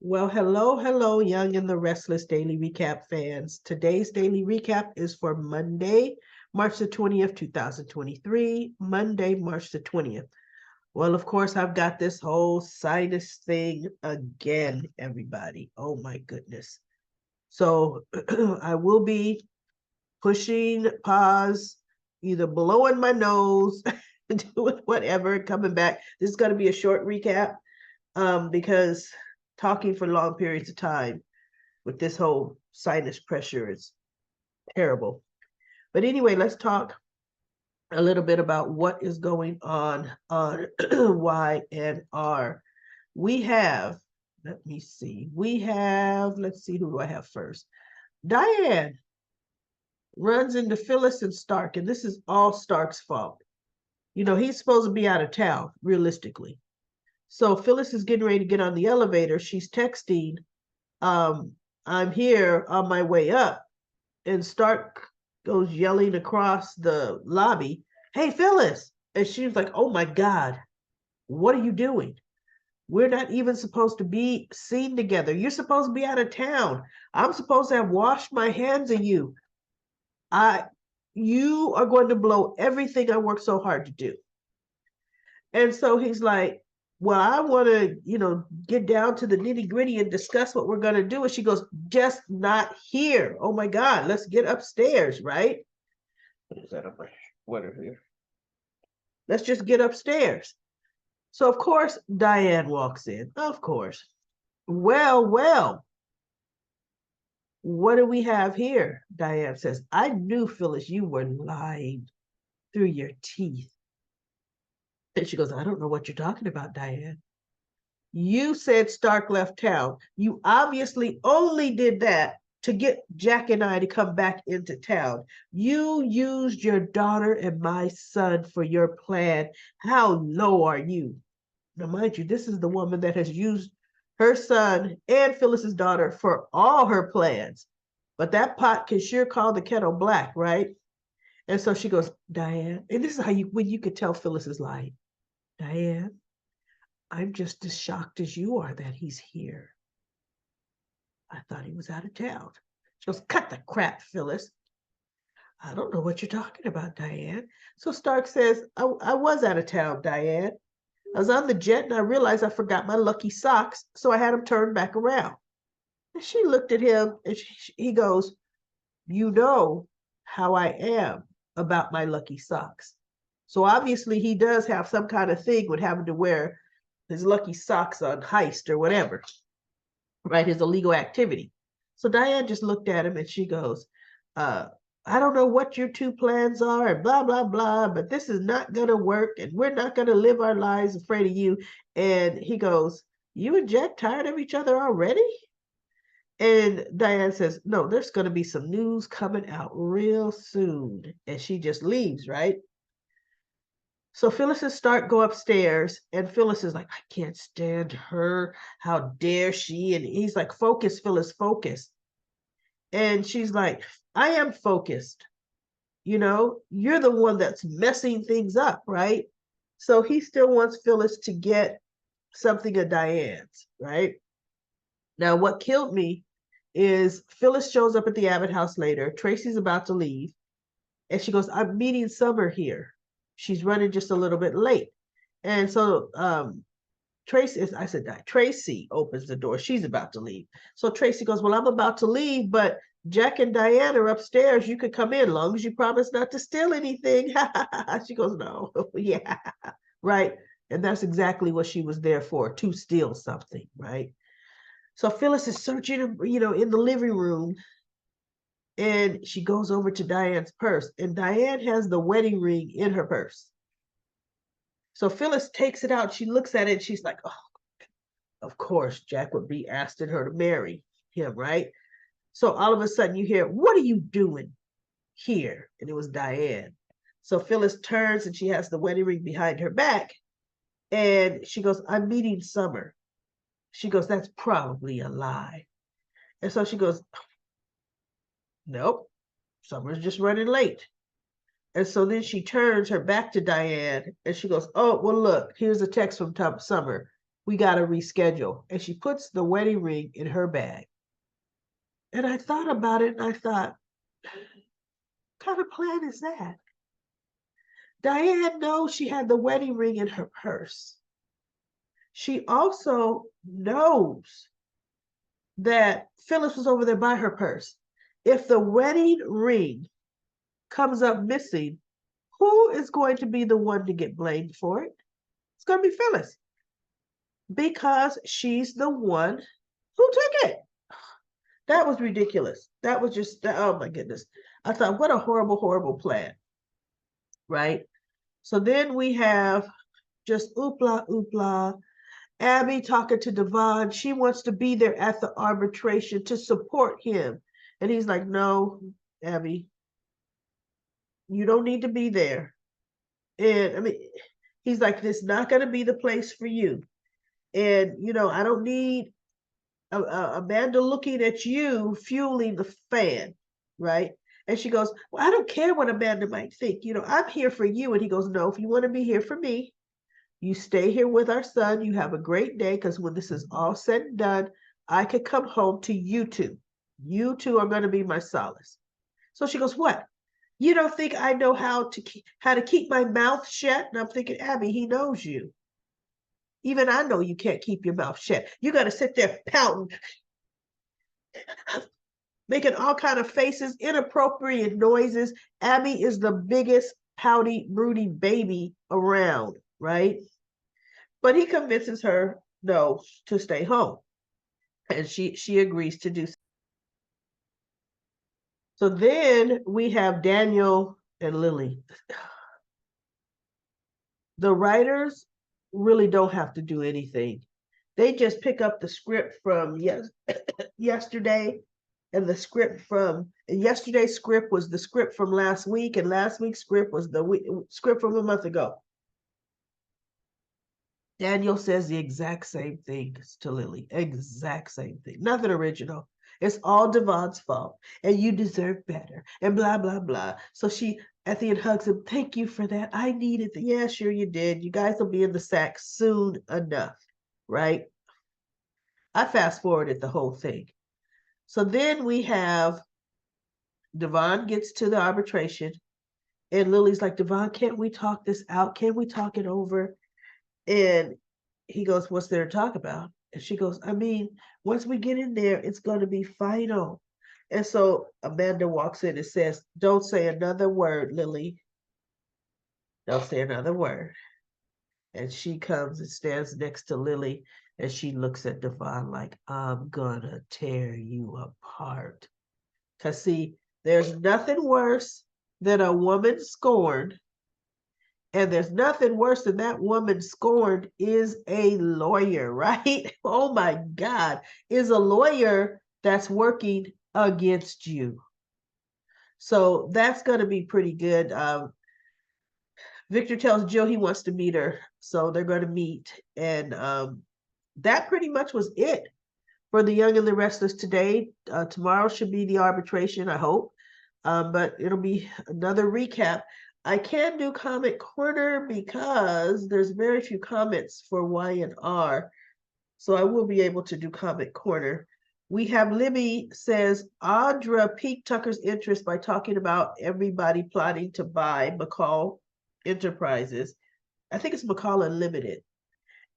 Well, hello, hello, Young and the Restless Daily Recap fans. Today's daily recap is for Monday, March the 20th, 2023. Monday, March the 20th. Well, of course, I've got this whole sinus thing again, everybody. Oh my goodness. So I will be pushing pause, either blowing my nose, doing whatever, coming back. This is going to be a short recap because talking for long periods of time with this whole sinus pressure is terrible. But anyway, let's talk a little bit about what is going on YNR. We have, let me see, let's see, who do I have first? Diane runs into Phyllis and Stark, and this is all Stark's fault. You know, he's supposed to be out of town, realistically. So Phyllis is getting ready to get on the elevator. She's texting, I'm here on my way up. And Stark goes yelling across the lobby, hey, Phyllis. And she was like, oh my God, what are you doing? We're not even supposed to be seen together. You're supposed to be out of town. I'm supposed to have washed my hands of you. You are going to blow everything I worked so hard to do. And so he's like, well, I want to, get down to the nitty gritty and discuss what we're going to do. And she goes, just not here. Oh my God, let's get upstairs, right? What is that on my sweater here? Let's just get upstairs. So, of course, Diane walks in. Of course. Well, what do we have here? Diane says, I knew, Phyllis, you were lying through your teeth. And she goes, I don't know what you're talking about, Diane. You said Stark left town. You obviously only did that to get Jack and I to come back into town. You used your daughter and my son for your plan. How low are you? Now, mind you, this is the woman that has used her son and Phyllis's daughter for all her plans. But that pot can sure call the kettle black, right? And so she goes, Diane, and this is when you could tell Phyllis is lying. Diane, I'm just as shocked as you are that he's here. I thought he was out of town. She goes, cut the crap, Phyllis. I don't know what you're talking about, Diane. So Stark says, I was out of town, Diane. I was on the jet and I realized I forgot my lucky socks, so I had them turned back around. And she looked at him and he goes, you know how I am about my lucky socks. So obviously he does have some kind of thing with having to wear his lucky socks on heist or whatever, right? His illegal activity. So Diane just looked at him and she goes, I don't know what your two plans are and blah, blah, blah, but this is not going to work and we're not going to live our lives afraid of you. And he goes, you and Jack tired of each other already? And Diane says, no, there's going to be some news coming out real soon. And she just leaves, right? So Phyllis and Stark go upstairs, and Phyllis is like, I can't stand her. How dare she? And he's like, focus, Phyllis, focus. And she's like, I am focused. You're the one that's messing things up, right? So he still wants Phyllis to get something of Diane's, right? Now, what killed me is Phyllis shows up at the Abbott house later. Tracy's about to leave. And she goes, I'm meeting Summer here. She's running just a little bit late. And so Tracy opens the door. She's about to leave. So Tracy goes, well, I'm about to leave, but Jack and Diane are upstairs. You could come in, as long as you promise not to steal anything. She goes, no, yeah, right. And that's exactly what she was there for, to steal something, right? So Phyllis is searching, in the living room, and she goes over to Diane's purse, and Diane has the wedding ring in her purse. So Phyllis takes it out. She looks at it. And she's like, oh, of course, Jack would be asking her to marry him, right? So all of a sudden you hear, what are you doing here? And it was Diane. So Phyllis turns and she has the wedding ring behind her back. And she goes, I'm meeting Summer. She goes, that's probably a lie. And so she goes, nope, Summer's just running late. And so then she turns her back to Diane and she goes, oh, well, look, here's a text from Summer. we got to reschedule. And she puts the wedding ring in her bag. And I thought about it and I thought, what kind of plan is that? Diane knows she had the wedding ring in her purse. She also knows that Phyllis was over there by her purse. If the wedding ring comes up missing, who is going to be the one to get blamed for it? It's going to be Phyllis, because she's the one who took it. That was ridiculous. That was just, oh my goodness. I thought, what a horrible, horrible plan, right? So then we have just oopla, oopla. Abby talking to Devon. She wants to be there at the arbitration to support him. And he's like, no, Abby, you don't need to be there. And I mean, he's like, this is not going to be the place for you. And, you know, I don't need Amanda looking at you fueling the fan, right? And she goes, well, I don't care what Amanda might think. You know, I'm here for you. And he goes, no, if you want to be here for me, you stay here with our son. You have a great day, because when this is all said and done, I could come home to you two. You two are going to be my solace. So she goes, what? You don't think I know how to keep my mouth shut? And I'm thinking, Abby, he knows you. Even I know you can't keep your mouth shut. You got to sit there pouting, making all kind of faces, inappropriate noises. Abby is the biggest pouty, broody baby around, right? But he convinces her, no, to stay home. And she agrees to do so. So then we have Daniel and Lily. The writers really don't have to do anything. They just pick up the script from yesterday, and the script from yesterday's script was the script from last week, and last week's script was the script from a month ago. Daniel says the exact same thing to Lily, exact same thing, nothing original. It's all Devon's fault, and you deserve better, and blah, blah, blah. So she, at the end, hugs him. Thank you for that. I needed that. Yeah, sure you did. You guys will be in the sack soon enough, right? I fast forwarded the whole thing. So then we have Devon gets to the arbitration, and Lily's like, Devon, can't we talk this out? Can't we talk it over? And he goes, what's there to talk about? And she goes, I mean, once we get in there, it's going to be final. And so Amanda walks in and says, don't say another word, Lily. Don't say another word. And she comes and stands next to Lily, and she looks at Devon like, I'm gonna tear you apart. Because see, there's nothing worse than a woman scorned, and there's nothing worse than that woman scorned is a lawyer, right? Oh my God, is a lawyer that's working against you. So that's going to be pretty good. Victor tells Jill he wants to meet her, so they're going to meet. And that pretty much was it for The Young and the Restless today. Tomorrow should be the arbitration, I hope. But it'll be another recap. I can do Comment Corner because there's very few comments for Y and R. So I will be able to do Comment Corner. We have Libby says, Audra piqued Tucker's interest by talking about everybody plotting to buy McCall Enterprises. I think it's McCall Unlimited.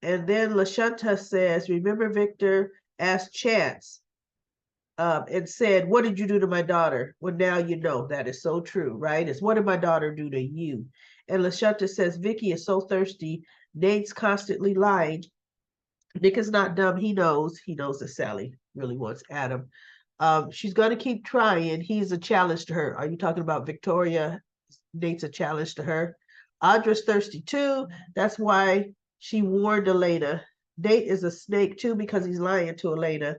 And then Lashunta says, remember Victor asked Chance and said, what did you do to my daughter? Well, now you know. That is so true, right? It's what did my daughter do to you? And Lashunta says, Vicky is so thirsty. Nate's constantly lying. Nick is not dumb. He knows that Sally really wants Adam. She's going to keep trying. He's a challenge to her. Are you talking about Victoria? Nate's a challenge to her. Audra's thirsty too. That's why she warned Elena. Nate is a snake too because he's lying to Elena.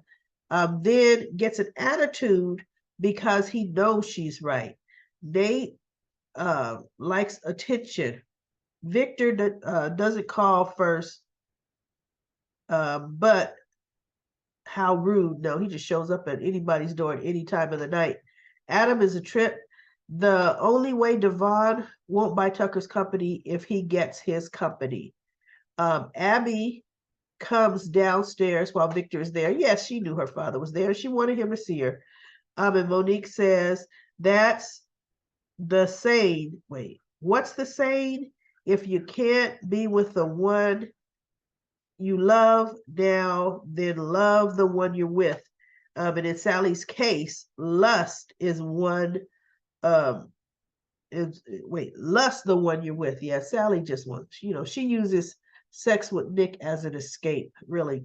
Then gets an attitude because he knows she's right. Nate likes attention. Victor doesn't call first, but how rude. No, he just shows up at anybody's door at any time of the night. Adam is a trip. The only way Devon won't buy Tucker's company if he gets his company. Abby comes downstairs while Victor is there. Yes, she knew her father was there. She wanted him to see her. And Monique says, that's the saying. Wait, what's the saying? If you can't be with the one you love now, then love the one you're with. And in Sally's case, lust is one. Um, lust the one you're with. Yeah, Sally just wants. She uses sex with Nick as an escape. Really,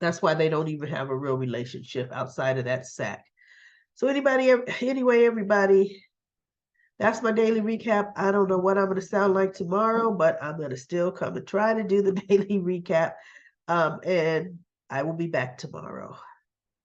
that's why they don't even have a real relationship outside of that sack. So anyway, everybody, that's my daily recap. I don't know what I'm going to sound like tomorrow, but I'm going to still come and try to do the daily recap. And I will be back tomorrow.